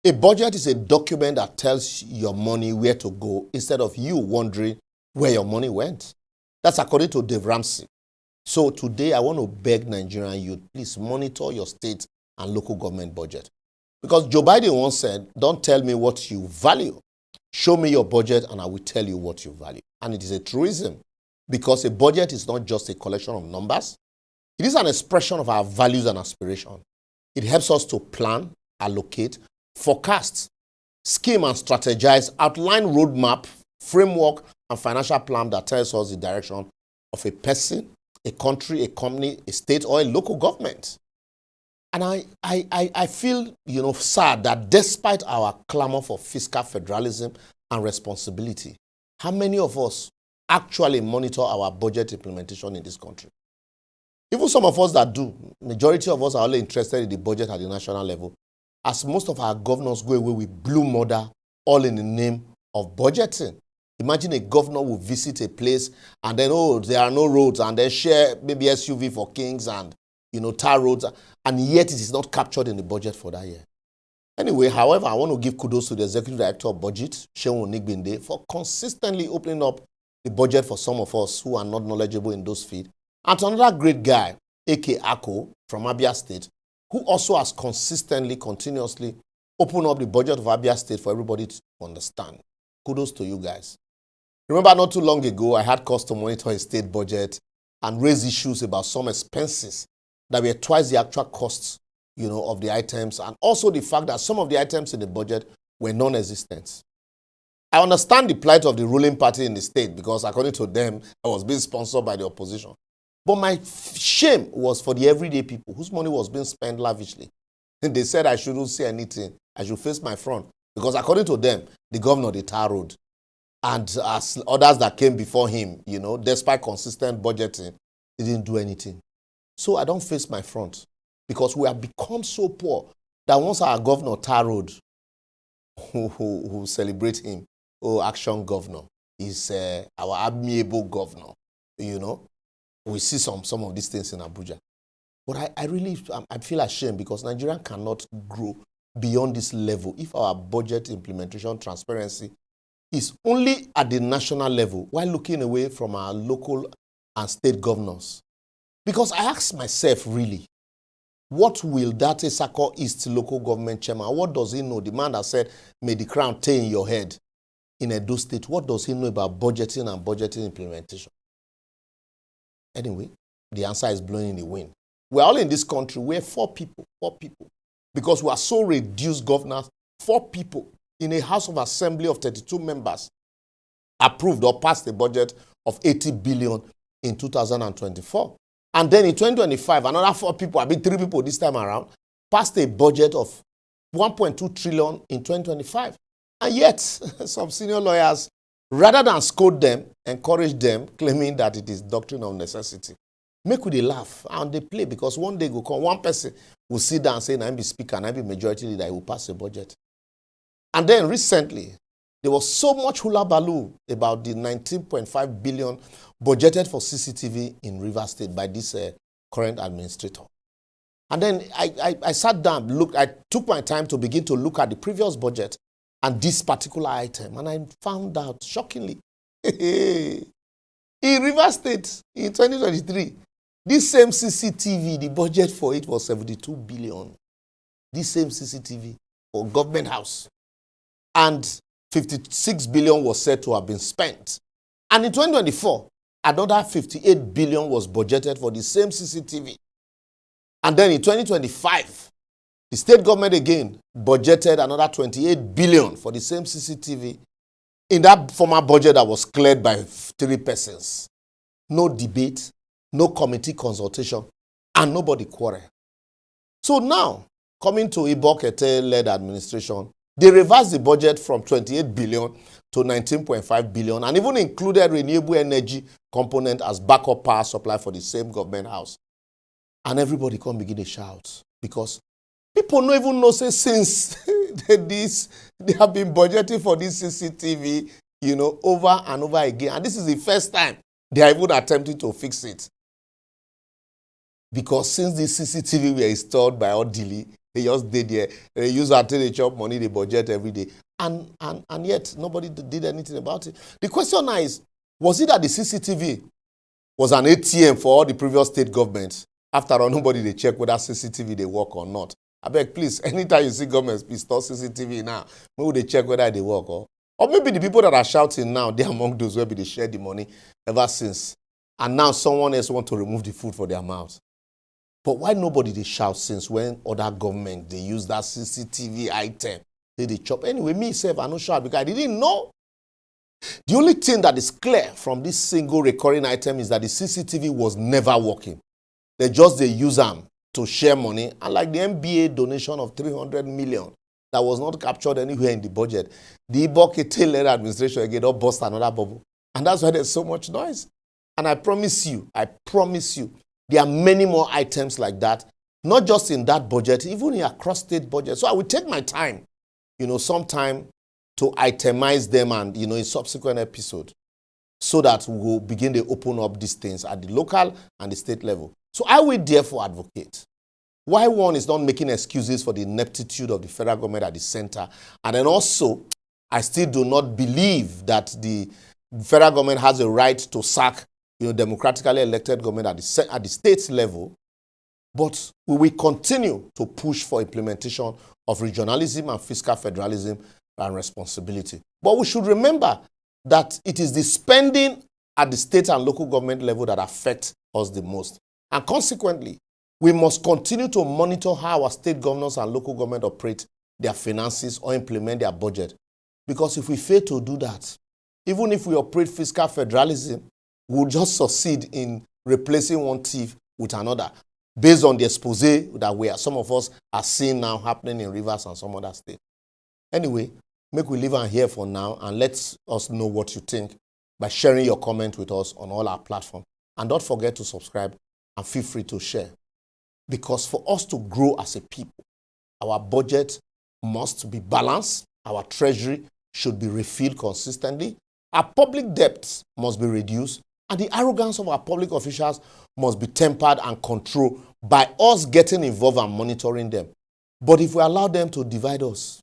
A budget is a document that tells your money where to go instead of you wondering where your money went. That's according to Dave Ramsey. So today I want to beg Nigerian youth, please monitor your state and local government budget. Because Joe Biden once said, don't tell me what you value. Show me your budget and I will tell you what you value. And it is a truism because a budget is not just a collection of numbers. It is an expression of our values and aspirations. It helps us to plan, allocate, forecast, scheme and strategize, outline roadmap, framework, and financial plan that tells us the direction of a person, a country, a company, a state, or a local government. And I feel, sad that despite our clamor for fiscal federalism and responsibility, how many of us actually monitor our budget implementation in this country? Even some of us that do, majority of us are only interested in the budget at the national level, as most of our governors go away with blue murder, all in the name of budgeting. Imagine a governor will visit a place and then, there are no roads, and then share maybe SUV for kings and, tar roads, and yet it is not captured in the budget for that year. Anyway, however, I want to give kudos to the Executive Director of Budget, Seun Onigbinde, for consistently opening up the budget for some of us who are not knowledgeable in those fields, and to another great guy, A.K. Ako from Abia State, who also has continuously opened up the budget of Abia State for everybody to understand. Kudos to you guys. Remember, not too long ago, I had cause to monitor a state budget and raise issues about some expenses that were twice the actual costs, of the items, and also the fact that some of the items in the budget were non-existent. I understand the plight of the ruling party in the state because, according to them, I was being sponsored by the opposition. But my shame was for the everyday people whose money was being spent lavishly. And they said I shouldn't say anything. I should face my front. Because according to them, the governor, the tar road. And as others that came before him, despite consistent budgeting, they didn't do anything. So I don't face my front. Because we have become so poor that once our governor tar road, who celebrate him, action governor, is our amiable governor, we see some of these things in Abuja. But I feel ashamed because Nigeria cannot grow beyond this level if our budget implementation transparency is only at the national level while looking away from our local and state governors. Because I ask myself, really, what will that Isako East local government chairman, what does he know? The man that said, may the crown stay in your head in Edo State, what does he know about budgeting and budgeting implementation? Anyway, the answer is blowing in the wind. We're all in this country. We're four people. Because we are so reduced governors, 4 people in a House of Assembly of 32 members approved or passed a budget of 80 billion in 2024. And then in 2025, another 4 people, 3 people this time around, passed a budget of 1.2 trillion in 2025. And yet, some senior lawyers, rather than scold them, encourage them, claiming that it is doctrine of necessity. Make they laugh and they play because one day will come, one person will sit down and say, I'm the speaker and I'm the majority leader, he will pass a budget. And then recently, there was so much hula baloo about the 19.5 billion budgeted for CCTV in Rivers State by this current administrator. And then I sat down, I took my time to begin to look at the previous budget and this particular item, and I found out, shockingly, in Rivers State in 2023, this same CCTV, the budget for it was 72 billion. This same CCTV for government house. And 56 billion was said to have been spent. And in 2024, another 58 billion was budgeted for the same CCTV. And then in 2025, the state government again budgeted another 28 billion for the same CCTV in that former budget that was cleared by 3 persons. No debate, no committee consultation, and nobody quarrel. So now, coming to Ibok Ete-led administration, they reversed the budget from 28 billion to 19.5 billion and even included renewable energy component as backup power supply for the same government house. And everybody come begin to shout because people don't even know, say, since they have been budgeting for this CCTV, over and over again. And this is the first time they are even attempting to fix it. Because since the CCTV were installed by Odili, They just did there. They use her till they chop money, they budget every day. And yet, nobody did anything about it. The question now is, was it that the CCTV was an ATM for all the previous state governments? After all, nobody they check whether CCTV they work or not. I beg, please, anytime you see governments, please stop CCTV now. Maybe they check whether they work. Or maybe the people that are shouting now, they're among those where they share the money ever since. And now someone else wants to remove the food for their mouths. But why nobody they shout since when other government, they use that CCTV item, they chop? Anyway, me, self, I no shout because I didn't know. The only thing that is clear from this single recurring item is that the CCTV was never working. They use them to share money. And like the MBA donation of 300 million that was not captured anywhere in the budget, the Ibokete-led administration again don't bust another bubble. And that's why there's so much noise. And I promise you, there are many more items like that, not just in that budget, even in across state budget. So I will take my time, sometime to itemize them and, in subsequent episode so that we will begin to open up these things at the local and the state level. So I will therefore advocate why one is not making excuses for the ineptitude of the federal government at the center. And then also, I still do not believe that the federal government has a right to sack democratically elected government at the state level. But we will continue to push for implementation of regionalism and fiscal federalism and responsibility. But we should remember that it is the spending at the state and local government level that affects us the most. And consequently, we must continue to monitor how our state governors and local government operate their finances or implement their budget. Because if we fail to do that, even if we operate fiscal federalism, we'll just succeed in replacing one thief with another, based on the expose that some of us are seeing now happening in Rivers and some other states. Anyway, make we leave on here for now and let us know what you think by sharing your comment with us on all our platforms. And don't forget to subscribe and feel free to share. Because for us to grow as a people, our budget must be balanced, our treasury should be refilled consistently, our public debts must be reduced, and the arrogance of our public officials must be tempered and controlled by us getting involved and monitoring them. But if we allow them to divide us,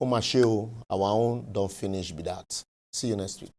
our own don't finish with that. See you next week.